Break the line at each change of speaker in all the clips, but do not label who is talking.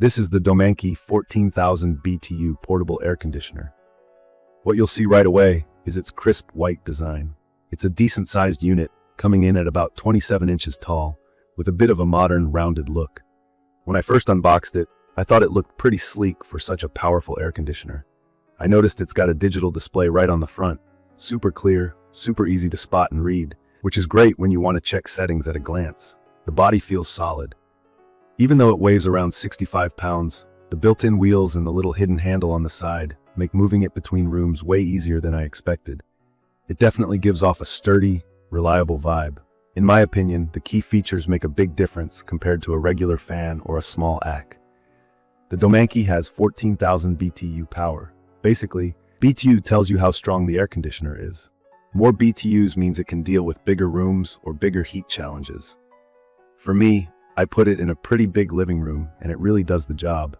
This is the DOMANKI 14,000 BTU Portable Air Conditioner. What you'll see right away is its crisp white design. It's a decent-sized unit, coming in at about 27 inches tall, with a bit of a modern, rounded look. When I first unboxed it, I thought it looked pretty sleek for such a powerful air conditioner. I noticed it's got a digital display right on the front, super clear, super easy to spot and read, which is great when you want to check settings at a glance. The body feels solid. Even though it weighs around 65 pounds, the built-in wheels and the little hidden handle on the side make moving it between rooms way easier than I expected. It definitely gives off a sturdy, reliable vibe. In my opinion, the key features make a big difference compared to a regular fan or a small AC. The DOMANKI has 14,000 BTU power. Basically, BTU tells you how strong the air conditioner is. More BTUs means it can deal with bigger rooms or bigger heat challenges. For me, I put it in a pretty big living room, and it really does the job.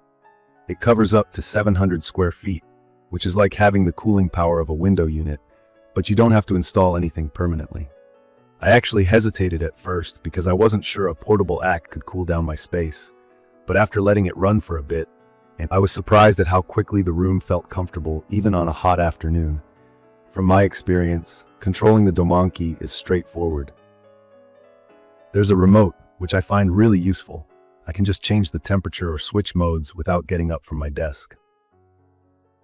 It covers up to 700 square feet, which is like having the cooling power of a window unit, but you don't have to install anything permanently. I actually hesitated at first because I wasn't sure a portable AC could cool down my space, but after letting it run for a bit, I was surprised at how quickly the room felt comfortable even on a hot afternoon. From my experience, controlling the DOMANKI is straightforward. There's a remote, which I find really useful. I can just change the temperature or switch modes without getting up from my desk.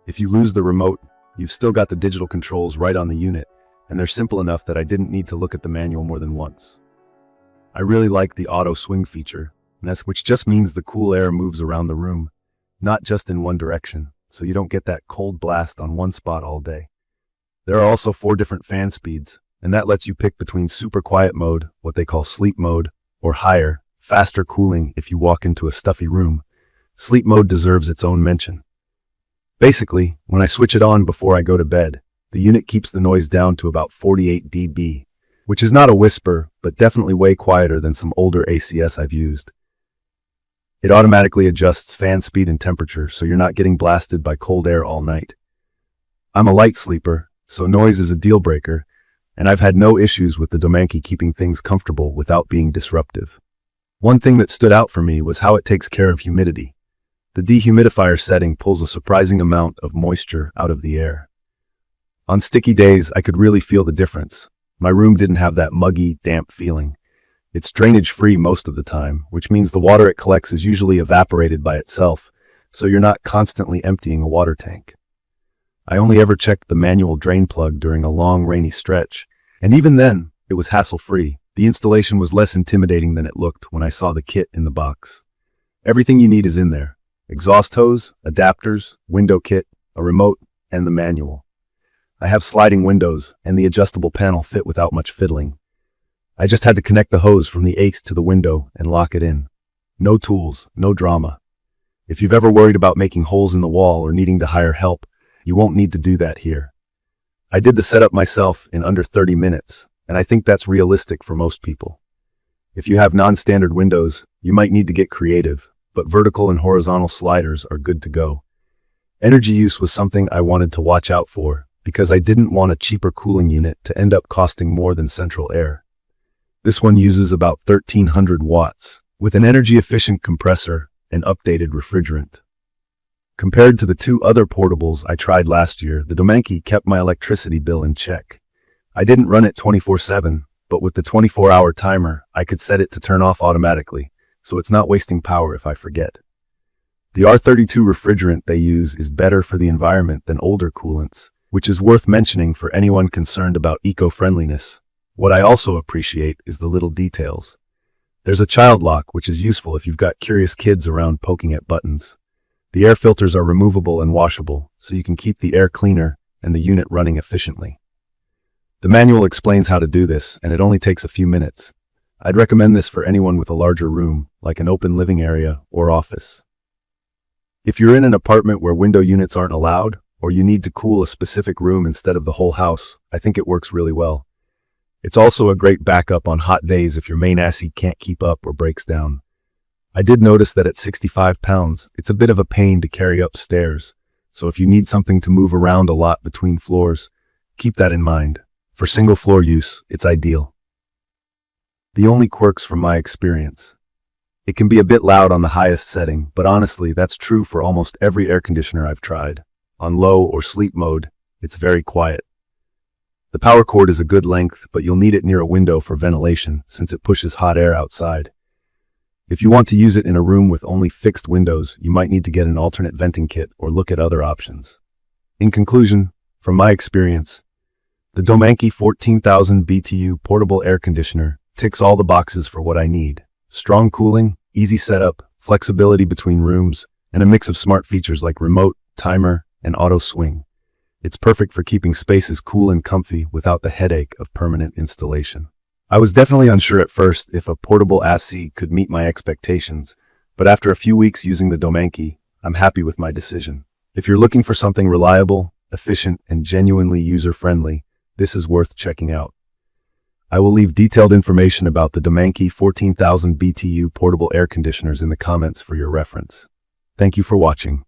If you lose the remote, you've still got the digital controls right on the unit, and they're simple enough that I didn't need to look at the manual more than once. I really like the auto swing feature, which just means the cool air moves around the room, not just in one direction, so you don't get that cold blast on one spot all day. There are also 4 different fan speeds, and that lets you pick between super quiet mode, what they call sleep mode, or higher, faster cooling if you walk into a stuffy room. Sleep mode deserves its own mention. Basically, when I switch it on before I go to bed, the unit keeps the noise down to about 48 dB, which is not a whisper, but definitely way quieter than some older ACS I've used. It automatically adjusts fan speed and temperature, so you're not getting blasted by cold air all night. I'm a light sleeper, so noise is a deal breaker, and I've had no issues with the DOMANKI keeping things comfortable without being disruptive. One thing that stood out for me was how it takes care of humidity. The dehumidifier setting pulls a surprising amount of moisture out of the air. On sticky days, I could really feel the difference. My room didn't have that muggy, damp feeling. It's drainage-free most of the time, which means the water it collects is usually evaporated by itself, so you're not constantly emptying a water tank. I only ever checked the manual drain plug during a long rainy stretch, and even then, it was hassle-free. The installation was less intimidating than it looked when I saw the kit in the box. Everything you need is in there: exhaust hose, adapters, window kit, a remote, and the manual. I have sliding windows, and the adjustable panel fit without much fiddling. I just had to connect the hose from the ace to the window and lock it in. No tools, no drama. If you've ever worried about making holes in the wall or needing to hire help, you won't need to do that here. I did the setup myself in under 30 minutes, and I think that's realistic for most people. If you have non-standard windows, you might need to get creative, but vertical and horizontal sliders are good to go. Energy use was something I wanted to watch out for, because I didn't want a cheaper cooling unit to end up costing more than central air. This one uses about 1,300 watts, with an energy-efficient compressor and updated refrigerant. Compared to the 2 other portables I tried last year, the DOMANKI kept my electricity bill in check. I didn't run it 24/7, but with the 24-hour timer, I could set it to turn off automatically, so it's not wasting power if I forget. The R32 refrigerant they use is better for the environment than older coolants, which is worth mentioning for anyone concerned about eco-friendliness. What I also appreciate is the little details. There's a child lock, which is useful if you've got curious kids around poking at buttons. The air filters are removable and washable, so you can keep the air cleaner and the unit running efficiently. The manual explains how to do this, and it only takes a few minutes. I'd recommend this for anyone with a larger room, like an open living area or office. If you're in an apartment where window units aren't allowed, or you need to cool a specific room instead of the whole house, I think it works really well. It's also a great backup on hot days if your main AC can't keep up or breaks down. I did notice that at 65 pounds, it's a bit of a pain to carry upstairs, so if you need something to move around a lot between floors, keep that in mind. For single floor use, it's ideal. The only quirks from my experience: It can be a bit loud on the highest setting, but honestly, that's true for almost every air conditioner I've tried. On low or sleep mode, it's very quiet. The power cord is a good length, but you'll need it near a window for ventilation since it pushes hot air outside. If you want to use it in a room with only fixed windows, you might need to get an alternate venting kit or look at other options. In conclusion, from my experience, the DOMANKI 14,000 BTU Portable Air Conditioner ticks all the boxes for what I need. Strong cooling, easy setup, flexibility between rooms, and a mix of smart features like remote, timer, and auto swing. It's perfect for keeping spaces cool and comfy without the headache of permanent installation. I was definitely unsure at first if a portable AC could meet my expectations, but after a few weeks using the DOMANKI, I'm happy with my decision. If you're looking for something reliable, efficient, and genuinely user-friendly, this is worth checking out. I will leave detailed information about the DOMANKI 14,000 BTU Portable Air Conditioners in the comments for your reference. Thank you for watching.